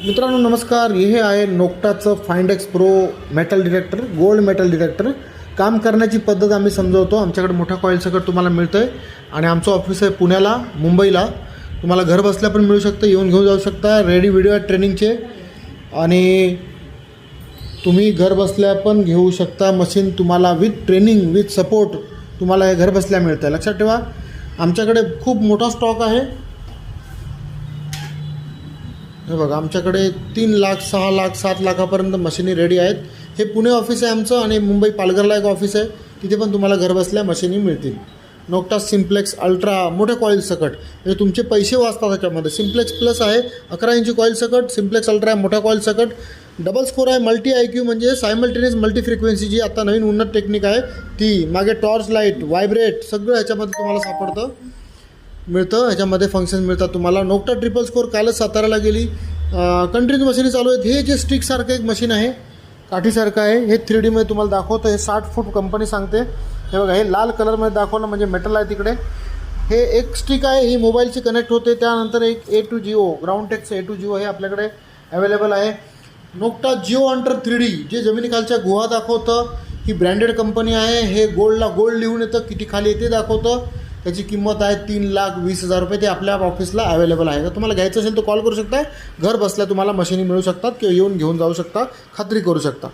मित्रांनो नमस्कार. हे आहे नोक्टाचं Findex Pro metal detector, gold metal detector. काम करण्याची पद्धत आम्ही समजवतो. आमच्याकडे मोठा कॉईल सकट तुम्हाला मिळतं आहे आणि आमचं ऑफिस आहे पुण्याला, मुंबईला. तुम्हाला घर बसल्या पण मिळू शकतं, येऊन घेऊन जाऊ शकता. रेडी व्हिडिओ आहेत ट्रेनिंगचे आणि तुम्ही घर बसल्या पण घेऊ शकता. मशीन तुम्हाला विथ ट्रेनिंग विथ सपोर्ट तुम्हाला हे घर बसल्या मिळतं आहे. लक्षात ठेवा, आमच्याकडे खूप मोठा स्टॉक आहे. हे बघा, आमच्याकडे 3 लाख 6 लाख 7 लाखापर्यंत मशिनी रेडी आहेत. हे पुणे ऑफिस आहे आमचं आणि मुंबई पालघरला एक ऑफिस आहे. तिथे पण तुम्हाला घरबसल्या मशिनी मिळतील. नोक्टा सिम्प्लेक्स अल्ट्रा मोठे कॉईल सकट, म्हणजे तुमचे पैसे वाचतात त्याच्यामध्ये. सिम्प्लेक्स प्लस आहे 11 इंची कॉईल सकट, सिम्प्लेक्स अल्ट्रा आहे मोठा कॉईल सकट. डबल स्कोर आहे, मल्टी IQ म्हणजे सायमल्टेनियस मल्टी फ्रिक्वेन्सी, जी आता नवीन उन्नत टेक्निक आहे ती. मागे टॉर्च लाईट, व्हायब्रेट सगळं ह्याच्यामध्ये तुम्हाला सापडतं, मिळतं. ह्याच्यामध्ये फंक्शन मिळतात तुम्हाला. नोक्टा ट्रिपल स्कोर कालच साताऱ्याला गेली. कंटिन्यू मशीनी चालू आहेत. हे जे स्टिकसारखं एक मशीन आहे, काठीसारखं आहे, हे 3D मध्ये तुम्हाला दाखवतं. हे 60 फूट कंपनी सांगते. हे बघा, हे लाल कलरमध्ये दाखवलं म्हणजे मेटल आहे तिकडे. हे एक स्टिक आहे, ही मोबाईलची कनेक्ट होते. त्यानंतर एक A2Geo ग्राउंड टेकचं A2Geo हे आपल्याकडे अवेलेबल आहे. नोक्टा जिओ अंटर 3D जे जमिनीखालच्या गुहा दाखवतं. ही ब्रँडेड कंपनी आहे. हे गोल्डला गोल्ड लिहून येतं, किती खाली येते दाखवतं. त्याची किंमत आहे 3,20,000 रुपये. ते आपल्या ऑफिसला अवेलेबल आहे. जर तुम्हाला घ्यायचं असेल तर कॉल करू शकता. घर बसल्या तुम्हाला मशिनी मिळू शकतात किंवा येऊन घेऊन जाऊ शकता, खात्री करू शकता.